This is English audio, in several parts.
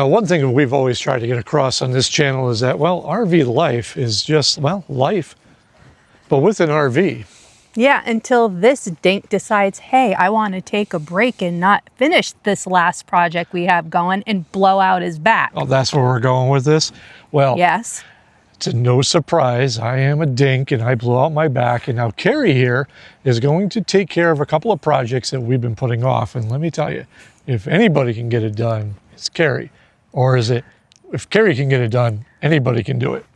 One thing we've always tried to get across on this channel is that, well, RV life is just, well, life, but with an RV. Yeah, until this dink decides, hey, I want to take a break and not finish this last project we have going and blow out his back. Oh, that's where we're going with this? Well, yes. To no surprise, I am a dink and I blew out my back. And now Karri here is going to take care of a couple of projects that we've been putting off. And let me tell you, if anybody can get it done, it's Karri. Or is it, if Karri can get it done, anybody can do it?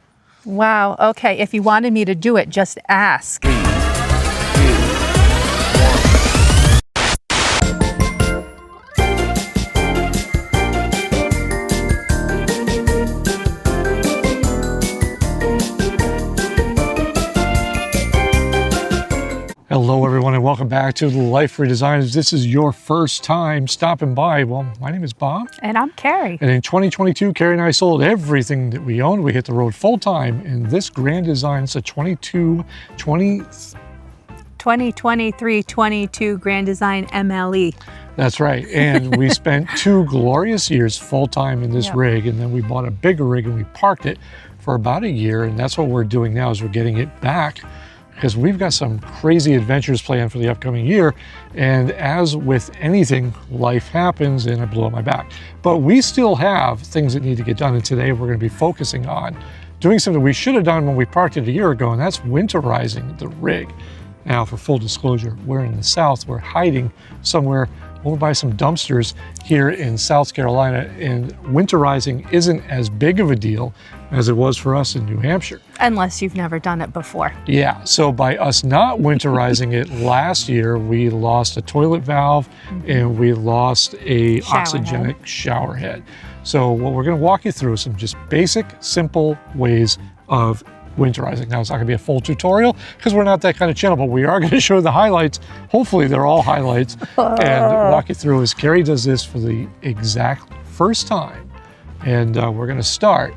Wow, okay. If you wanted me to do it, just ask. Hello everyone and welcome back to Life Redesigned. If this is your first time stopping by, well, my name is Bob. And I'm Karri. And in 2022, Karri and I sold everything that we owned. We hit the road full time in this Grand Design. It's a 2023-22 Grand Design MLE. That's right. And we spent 2 glorious years full time in this rig. And then we bought a bigger rig and we parked it for about a year. And that's what we're doing now is we're getting it back, because we've got some crazy adventures planned for the upcoming year. And as with anything, life happens and I blew up my back. But we still have things that need to get done. And today we're gonna be focusing on doing something we should have done when we parked it a year ago, and that's winterizing the rig. Now, for full disclosure, we're in the South. We're hiding somewhere over by some dumpsters here in South Carolina, and winterizing isn't as big of a deal as it was for us in New Hampshire. Unless you've never done it before. Yeah, so by us not winterizing it last year, we lost a toilet valve and we lost a oxygenic shower head. So what we're gonna walk you through is some just basic, simple ways of winterizing. Now, it's not gonna be a full tutorial because we're not that kind of channel, but we are gonna show the highlights. Hopefully they're all highlights and walk you through as Karri does this for the exact first time. And we're gonna start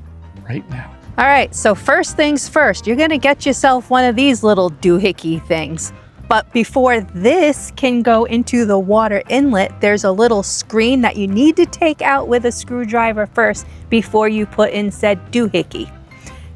right now. All right, so first things first, you're gonna get yourself one of these little doohickey things. But before this can go into the water inlet, there's a little screen that you need to take out with a screwdriver first before you put in said doohickey.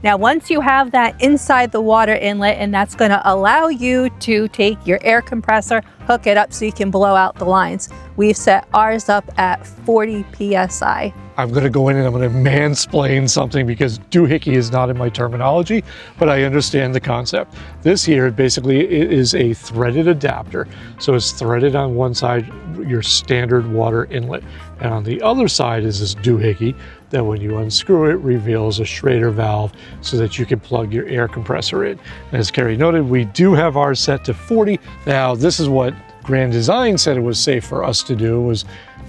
Now, once you have that inside the water inlet, and that's gonna allow you to take your air compressor, hook it up so you can blow out the lines. We've set ours up at 40 PSI. I'm gonna go in and I'm gonna mansplain something because doohickey is not in my terminology, but I understand the concept. This here basically is a threaded adapter. So it's threaded on one side, your standard water inlet. And on the other side is this doohickey that when you unscrew it, reveals a Schrader valve so that you can plug your air compressor in. As Karri noted, we do have ours set to 40. Now, this is what Grand Design said it was safe for us to do, was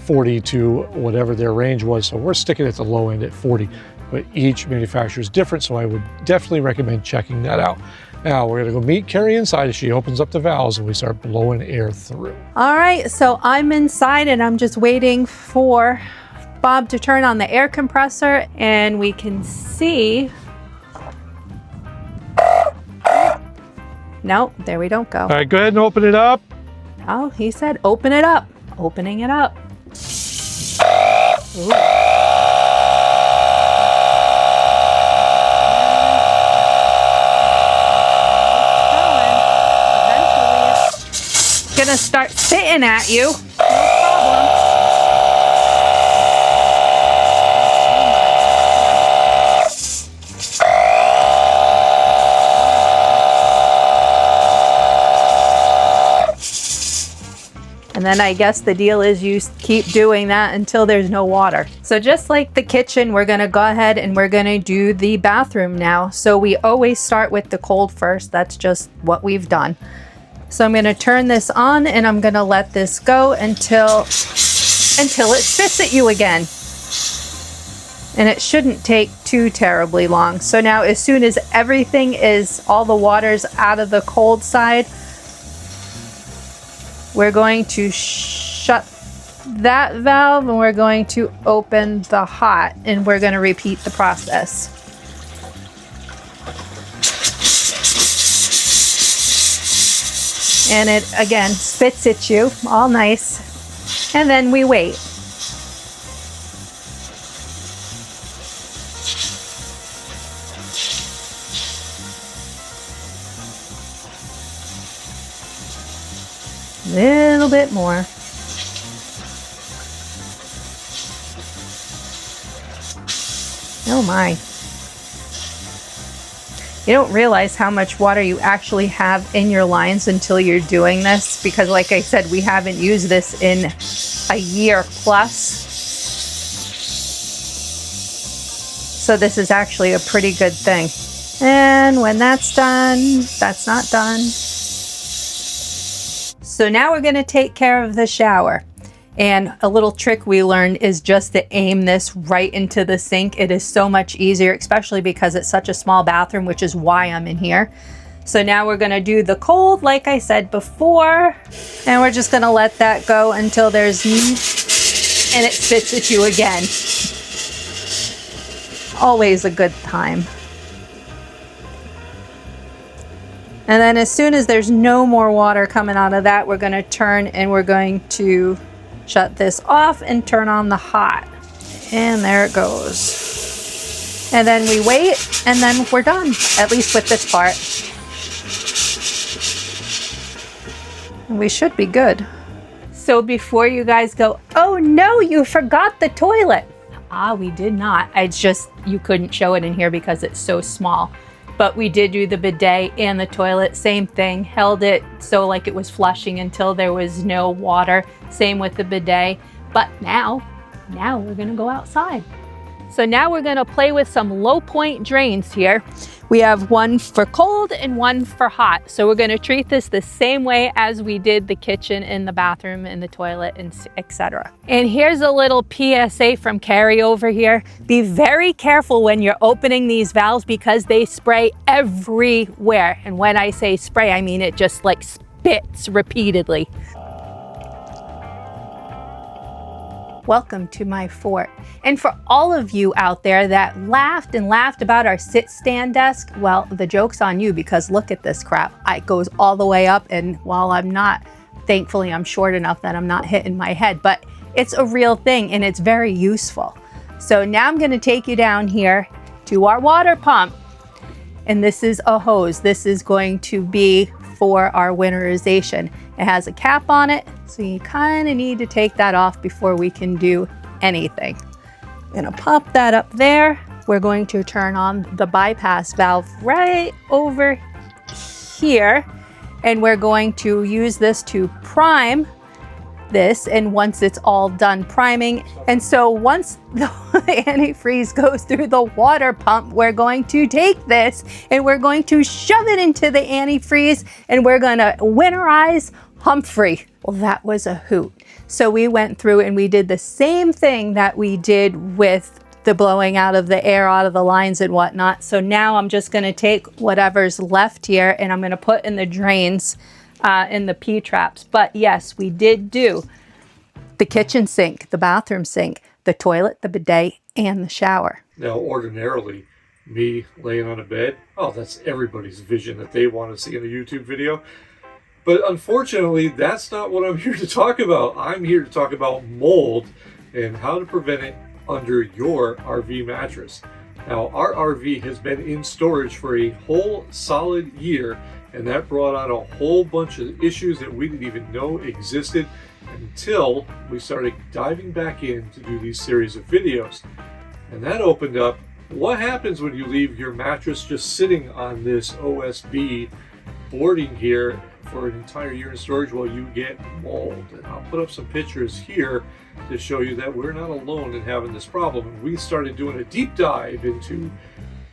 40 to whatever their range was. So we're sticking at the low end at 40, but each manufacturer is different. So I would definitely recommend checking that out. Now we're gonna go meet Karri inside as she opens up the valves and we start blowing air through. All right, so I'm inside and I'm just waiting for Bob to turn on the air compressor, and we can see. Nope, there we don't go. All right, go ahead and open it up. Oh, he said open it up. Opening it up. Ooh. It's gonna start spitting at you. No problem. And then I guess the deal is you keep doing that until there's no water. So just like the kitchen, we're gonna go ahead and we're gonna do the bathroom now. So we always start with the cold first. That's just what we've done. So I'm gonna turn this on and I'm gonna let this go until it spits at you again. And it shouldn't take too terribly long. So now as soon as everything is, all the water's out of the cold side, we're going to shut that valve and we're going to open the hot, and we're going to repeat the process. And it again spits at you all nice, and then we wait. Little bit more. Oh my. You don't realize how much water you actually have in your lines until you're doing this, because like I said, we haven't used this in a year plus. So this is actually a pretty good thing. And when that's done, that's not done. So now we're gonna take care of the shower. And a little trick we learned is just to aim this right into the sink. It is so much easier, especially because it's such a small bathroom, which is why I'm in here. So now we're gonna do the cold, like I said before, and we're just gonna let that go until there's, and it spits at you again. Always a good time. And then as soon as there's no more water coming out of that, we're gonna turn and we're going to shut this off and turn on the hot. And there it goes. And then we wait, and then we're done, at least with this part. And we should be good. So before you guys go, oh no, you forgot the toilet. Ah, we did not. It's just, you couldn't show it in here because it's so small. But we did do the bidet and the toilet, same thing, held it so like it was flushing until there was no water. Same with the bidet. But now we're gonna go outside. So now we're gonna play with some low point drains here. We have one for cold and one for hot. So we're gonna treat this the same way as we did the kitchen and the bathroom and the toilet and etc. And here's a little PSA from Karri over here. Be very careful when you're opening these valves because they spray everywhere. And when I say spray, I mean it just like spits repeatedly. Welcome to my fort. And for all of you out there that laughed and laughed about our sit stand desk, well, the joke's on you because look at this crap. It goes all the way up, and while I'm not, thankfully I'm short enough that I'm not hitting my head, but it's a real thing and it's very useful. So now I'm gonna take you down here to our water pump. And this is a hose. This is going to be for our winterization. It has a cap on it, so you kind of need to take that off before we can do anything. I'm gonna pop that up there. We're going to turn on the bypass valve right over here, and we're going to use this to prime this, and once it's all done priming, and so once the antifreeze goes through the water pump, we're going to take this and we're going to shove it into the antifreeze and we're gonna winterize Humphrey. Well, that was a hoot. So we went through and we did the same thing that we did with the blowing out of the air out of the lines and whatnot. So now I'm just gonna take whatever's left here and I'm gonna put in the drains in the P-traps. But yes, we did do the kitchen sink, the bathroom sink, the toilet, the bidet, and the shower. Now, ordinarily, me laying on a bed, oh, that's everybody's vision that they want to see in a YouTube video. But unfortunately, that's not what I'm here to talk about. I'm here to talk about mold and how to prevent it under your RV mattress. Now, our RV has been in storage for a whole solid year, and that brought on a whole bunch of issues that we didn't even know existed until we started diving back in to do these series of videos. And that opened up what happens when you leave your mattress just sitting on this OSB boarding here for an entire year in storage. Well, you get mold. And I'll put up some pictures here to show you that we're not alone in having this problem. And we started doing a deep dive into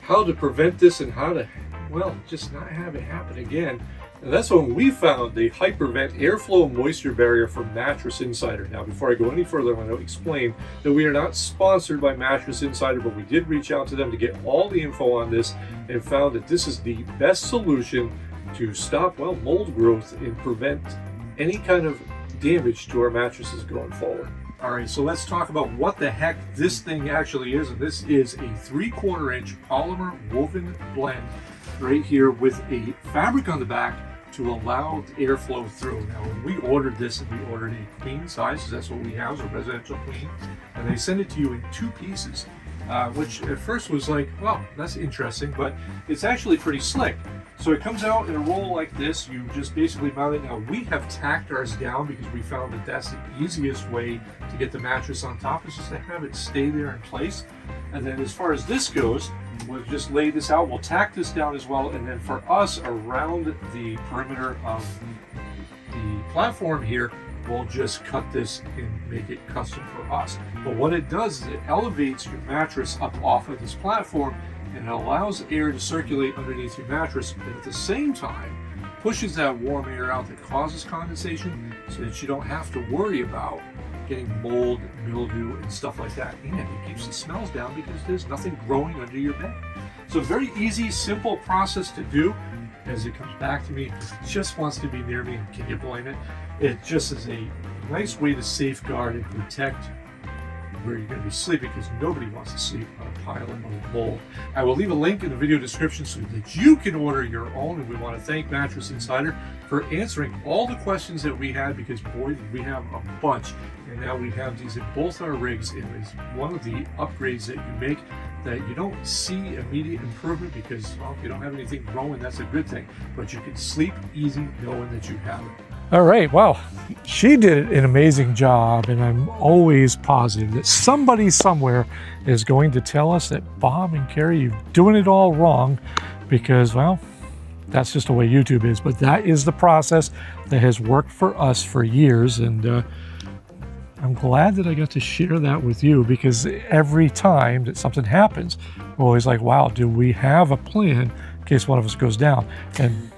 how to prevent this and how to, well, just not have it happen again. And that's when we found the Hypervent airflow moisture barrier from Mattress Insider. Now, before I go any further, I want to explain that we are not sponsored by Mattress Insider, but we did reach out to them to get all the info on this and found that this is the best solution to stop, well, mold growth and prevent any kind of damage to our mattresses going forward. All right, so let's talk about what the heck this thing actually is. And this is a 3/4 inch polymer woven blend right here with a fabric on the back to allow the airflow through. Now, when we ordered this, we ordered a queen size, because that's what we have, a residential queen, and they send it to you in 2 pieces. which at first was like, well, that's interesting, but it's actually pretty slick. So it comes out in a roll like this. You just basically mount it. Now we have tacked ours down because we found that that's the easiest way to get the mattress on top, is just to have it stay there in place. And then as far as this goes, we'll just lay this out. We'll tack this down as well. And then for us, around the perimeter of the platform here, we'll just cut this and make it custom for us. But what it does is it elevates your mattress up off of this platform, and it allows air to circulate underneath your mattress, but at the same time pushes that warm air out that causes condensation, so that you don't have to worry about getting mold, mildew, and stuff like that. And it keeps the smells down because there's nothing growing under your bed. So very easy, simple process to do. As it comes back to me, it just wants to be near me. Can you blame it? It just is a nice way to safeguard and protect where you're going to be sleeping, because nobody wants to sleep on a pile of mold. I will leave a link in the video description so that you can order your own, and we want to thank Mattress Insider for answering all the questions that we had, because boy, did we have a bunch. And now we have these in both our rigs. It is one of the upgrades that you make that you don't see immediate improvement because, well, if you don't have anything growing, that's a good thing. But you can sleep easy knowing that you have it. All right, well, she did an amazing job, and I'm always positive that somebody somewhere is going to tell us that Bob and Karri, you're doing it all wrong, because, well, that's just the way YouTube is. But that is the process that has worked for us for years, and I'm glad that I got to share that with you, because every time that something happens, we're always like, wow, do we have a plan in case one of us goes down? And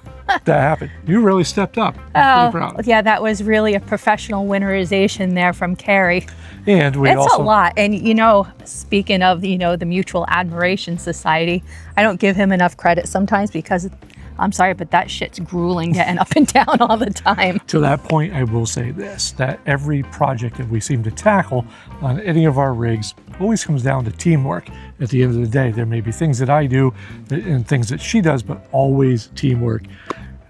that happened. You really stepped up. I'm pretty proud. Yeah, that was really a professional winterization there from Karri. And we It's a lot. And you know, speaking of, you know, the Mutual Admiration Society, I don't give him enough credit sometimes, because I'm sorry, but that shit's grueling getting up and down all the time. To that point, I will say this, that every project that we seem to tackle on any of our rigs always comes down to teamwork. At the end of the day, there may be things that I do and things that she does, but always teamwork.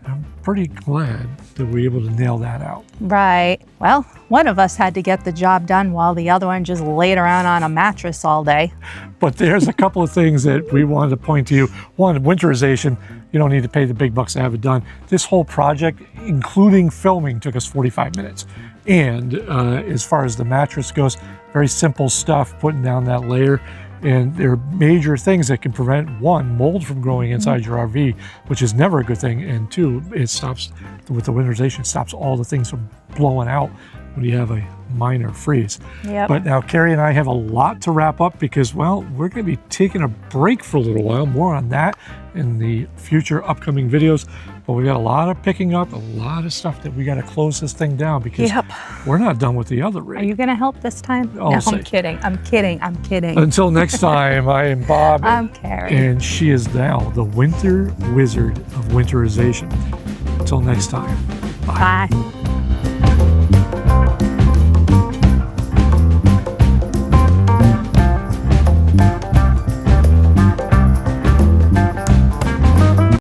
I'm pretty glad that we were able to nail that out. Right. Well, one of us had to get the job done while the other one just laid around on a mattress all day. But there's a couple of things that we wanted to point to you. One, winterization. You don't need to pay the big bucks to have it done. This whole project, including filming, took us 45 minutes. And as far as the mattress goes, very simple stuff, putting down that layer. And there are major things that can prevent, one, mold from growing inside your RV, which is never a good thing. And two, it stops, with the winterization, stops all the things from blowing out when you have a minor freeze. Yep. But now Karri and I have a lot to wrap up, because, well, we're going to be taking a break for a little while. More on that in the future upcoming videos. But we got a lot of picking up, a lot of stuff that we got to close this thing down, because we're not done with the other rig. Are you going to help this time? No, I'm kidding. I'm kidding. I'm kidding. Until next time, I am Bob. I'm Karri. And she is now the Winter Wizard of Winterization. Until next time, bye. Bye.